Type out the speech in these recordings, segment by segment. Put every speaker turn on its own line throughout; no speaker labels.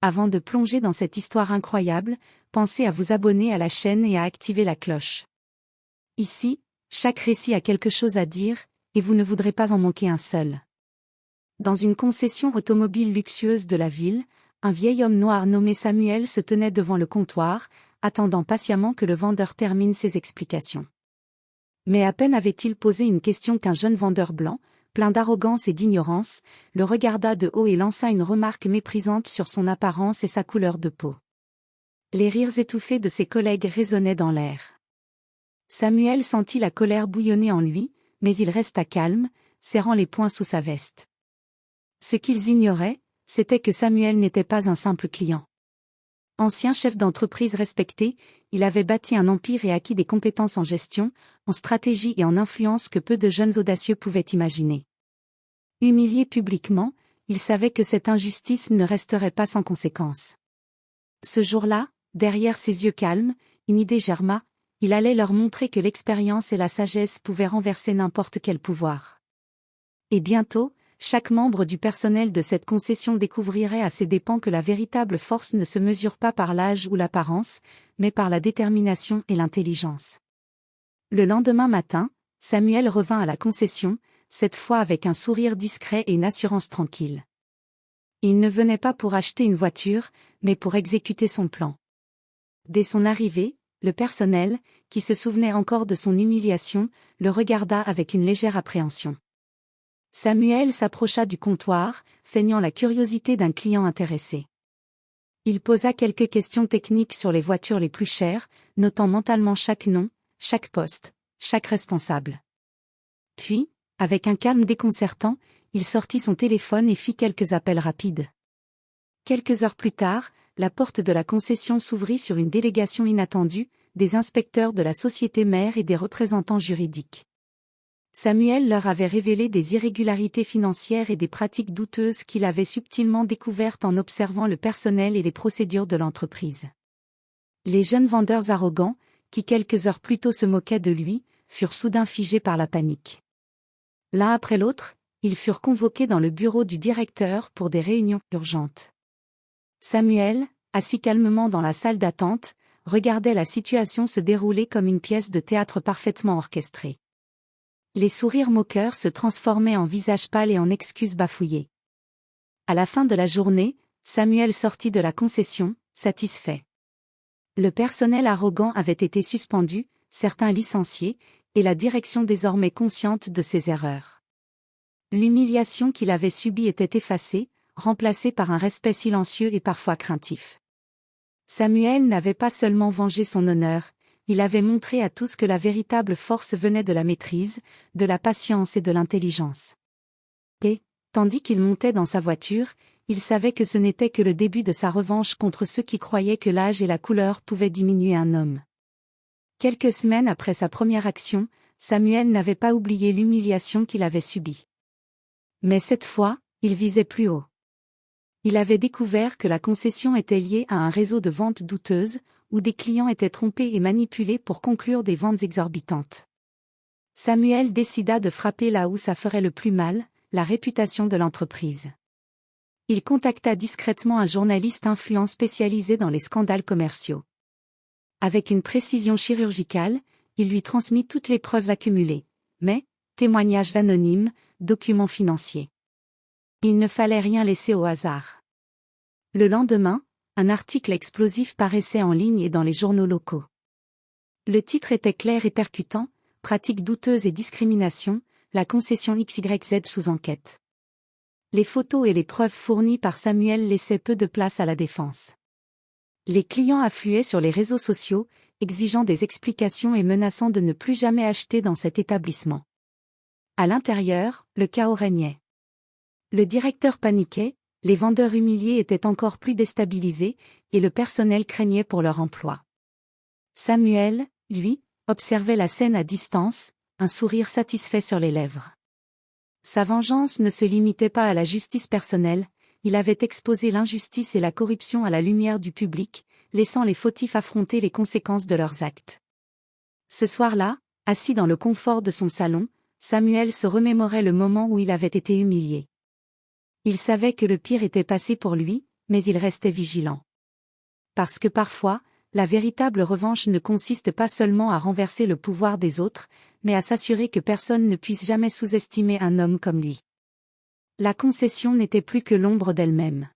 Avant de plonger dans cette histoire incroyable, pensez à vous abonner à la chaîne et à activer la cloche. Ici, chaque récit a quelque chose à dire, et vous ne voudrez pas en manquer un seul. Dans une concession automobile luxueuse de la ville, un vieil homme noir nommé Samuel se tenait devant le comptoir, attendant patiemment que le vendeur termine ses explications. Mais à peine avait-il posé une question qu'un jeune vendeur blanc, plein d'arrogance et d'ignorance, le regarda de haut et lança une remarque méprisante sur son apparence et sa couleur de peau. Les rires étouffés de ses collègues résonnaient dans l'air. Samuel sentit la colère bouillonner en lui, mais il resta calme, serrant les poings sous sa veste. Ce qu'ils ignoraient, c'était que Samuel n'était pas un simple client. Ancien chef d'entreprise respecté, il avait bâti un empire et acquis des compétences en gestion, en stratégie et en influence que peu de jeunes audacieux pouvaient imaginer. Humilié publiquement, il savait que cette injustice ne resterait pas sans conséquence. Ce jour-là, derrière ses yeux calmes, une idée germa, il allait leur montrer que l'expérience et la sagesse pouvaient renverser n'importe quel pouvoir. Et bientôt, chaque membre du personnel de cette concession découvrirait à ses dépens que la véritable force ne se mesure pas par l'âge ou l'apparence, mais par la détermination et l'intelligence. Le lendemain matin, Samuel revint à la concession, cette fois avec un sourire discret et une assurance tranquille. Il ne venait pas pour acheter une voiture, mais pour exécuter son plan. Dès son arrivée, le personnel, qui se souvenait encore de son humiliation, le regarda avec une légère appréhension. Samuel s'approcha du comptoir, feignant la curiosité d'un client intéressé. Il posa quelques questions techniques sur les voitures les plus chères, notant mentalement chaque nom, chaque poste, chaque responsable. Puis, avec un calme déconcertant, il sortit son téléphone et fit quelques appels rapides. Quelques heures plus tard, la porte de la concession s'ouvrit sur une délégation inattendue, des inspecteurs de la société mère et des représentants juridiques. Samuel leur avait révélé des irrégularités financières et des pratiques douteuses qu'il avait subtilement découvertes en observant le personnel et les procédures de l'entreprise. Les jeunes vendeurs arrogants, qui quelques heures plus tôt se moquaient de lui, furent soudain figés par la panique. L'un après l'autre, ils furent convoqués dans le bureau du directeur pour des réunions urgentes. Samuel, assis calmement dans la salle d'attente, regardait la situation se dérouler comme une pièce de théâtre parfaitement orchestrée. Les sourires moqueurs se transformaient en visages pâles et en excuses bafouillées. À la fin de la journée, Samuel sortit de la concession, satisfait. Le personnel arrogant avait été suspendu, certains licenciés, et la direction désormais consciente de ses erreurs. L'humiliation qu'il avait subie était effacée, remplacée par un respect silencieux et parfois craintif. Samuel n'avait pas seulement vengé son honneur, il avait montré à tous que la véritable force venait de la maîtrise, de la patience et de l'intelligence. Et, tandis qu'il montait dans sa voiture, il savait que ce n'était que le début de sa revanche contre ceux qui croyaient que l'âge et la couleur pouvaient diminuer un homme. Quelques semaines après sa première action, Samuel n'avait pas oublié l'humiliation qu'il avait subie. Mais cette fois, il visait plus haut. Il avait découvert que la concession était liée à un réseau de ventes douteuses, où des clients étaient trompés et manipulés pour conclure des ventes exorbitantes. Samuel décida de frapper là où ça ferait le plus mal, la réputation de l'entreprise. Il contacta discrètement un journaliste influent spécialisé dans les scandales commerciaux. Avec une précision chirurgicale, il lui transmit toutes les preuves accumulées, mais, témoignages anonymes, documents financiers. Il ne fallait rien laisser au hasard. Le lendemain, un article explosif paraissait en ligne et dans les journaux locaux. Le titre était clair et percutant, pratiques douteuses et discrimination, la concession XYZ sous enquête. Les photos et les preuves fournies par Samuel laissaient peu de place à la défense. Les clients affluaient sur les réseaux sociaux, exigeant des explications et menaçant de ne plus jamais acheter dans cet établissement. À l'intérieur, le chaos régnait. Le directeur paniquait, les vendeurs humiliés étaient encore plus déstabilisés, et le personnel craignait pour leur emploi. Samuel, lui, observait la scène à distance, un sourire satisfait sur les lèvres. Sa vengeance ne se limitait pas à la justice personnelle, il avait exposé l'injustice et la corruption à la lumière du public, laissant les fautifs affronter les conséquences de leurs actes. Ce soir-là, assis dans le confort de son salon, Samuel se remémorait le moment où il avait été humilié. Il savait que le pire était passé pour lui, mais il restait vigilant. Parce que parfois, la véritable revanche ne consiste pas seulement à renverser le pouvoir des autres, mais à s'assurer que personne ne puisse jamais sous-estimer un homme comme lui. La concession n'était plus que l'ombre d'elle-même.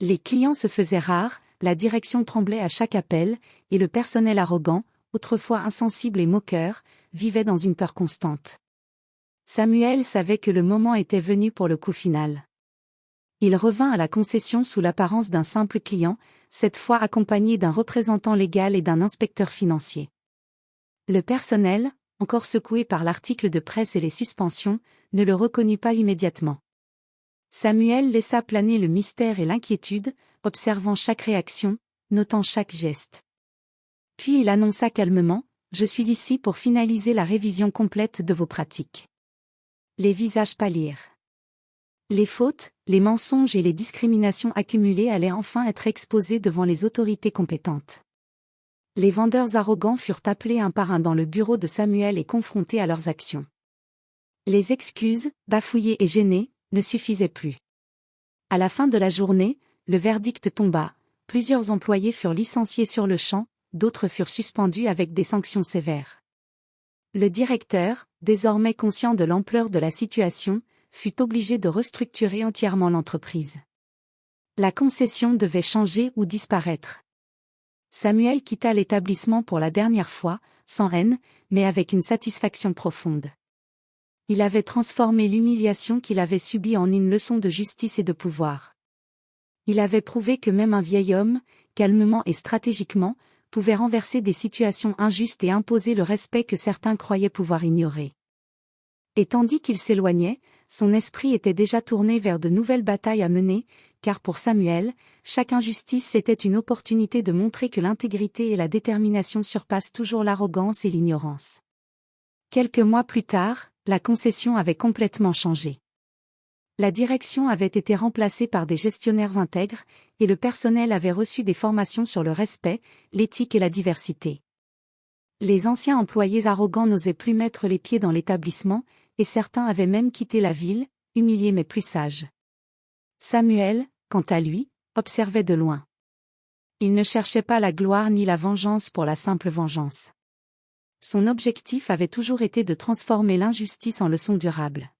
Les clients se faisaient rares, la direction tremblait à chaque appel, et le personnel arrogant, autrefois insensible et moqueur, vivait dans une peur constante. Samuel savait que le moment était venu pour le coup final. Il revint à la concession sous l'apparence d'un simple client, cette fois accompagné d'un représentant légal et d'un inspecteur financier. Le personnel, encore secoué par l'article de presse et les suspensions, ne le reconnut pas immédiatement. Samuel laissa planer le mystère et l'inquiétude, observant chaque réaction, notant chaque geste. Puis il annonça calmement, « Je suis ici pour finaliser la révision complète de vos pratiques. » Les visages pâlirent. Les fautes, les mensonges et les discriminations accumulées allaient enfin être exposés devant les autorités compétentes. Les vendeurs arrogants furent appelés un par un dans le bureau de Samuel et confrontés à leurs actions. Les excuses, bafouillées et gênées, ne suffisaient plus. À la fin de la journée, le verdict tomba, plusieurs employés furent licenciés sur le champ, d'autres furent suspendus avec des sanctions sévères. Le directeur, désormais conscient de l'ampleur de la situation, fut obligé de restructurer entièrement l'entreprise. La concession devait changer ou disparaître. Samuel quitta l'établissement pour la dernière fois, sans haine, mais avec une satisfaction profonde. Il avait transformé l'humiliation qu'il avait subie en une leçon de justice et de pouvoir. Il avait prouvé que même un vieil homme, calmement et stratégiquement, pouvait renverser des situations injustes et imposer le respect que certains croyaient pouvoir ignorer. Et tandis qu'il s'éloignait, son esprit était déjà tourné vers de nouvelles batailles à mener, car pour Samuel, chaque injustice était une opportunité de montrer que l'intégrité et la détermination surpassent toujours l'arrogance et l'ignorance. Quelques mois plus tard, la concession avait complètement changé. La direction avait été remplacée par des gestionnaires intègres, et le personnel avait reçu des formations sur le respect, l'éthique et la diversité. Les anciens employés arrogants n'osaient plus mettre les pieds dans l'établissement, et certains avaient même quitté la ville, humiliés mais plus sages. Samuel, quant à lui, observait de loin. Il ne cherchait pas la gloire ni la vengeance pour la simple vengeance. Son objectif avait toujours été de transformer l'injustice en leçon durable.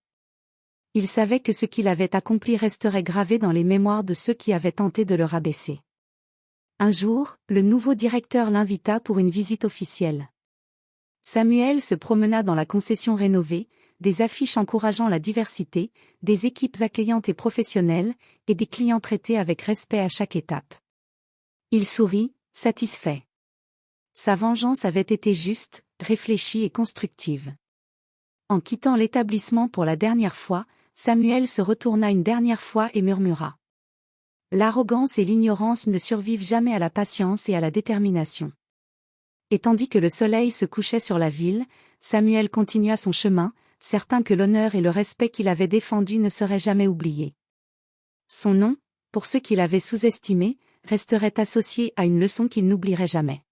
Il savait que ce qu'il avait accompli resterait gravé dans les mémoires de ceux qui avaient tenté de le rabaisser. Un jour, le nouveau directeur l'invita pour une visite officielle. Samuel se promena dans la concession rénovée, des affiches encourageant la diversité, des équipes accueillantes et professionnelles, et des clients traités avec respect à chaque étape. Il sourit, satisfait. Sa vengeance avait été juste, réfléchie et constructive. En quittant l'établissement pour la dernière fois, Samuel se retourna une dernière fois et murmura. L'arrogance et l'ignorance ne survivent jamais à la patience et à la détermination. Et tandis que le soleil se couchait sur la ville, Samuel continua son chemin, certain que l'honneur et le respect qu'il avait défendus ne seraient jamais oubliés. Son nom, pour ceux qui l'avaient sous-estimé, resterait associé à une leçon qu'il n'oublierait jamais.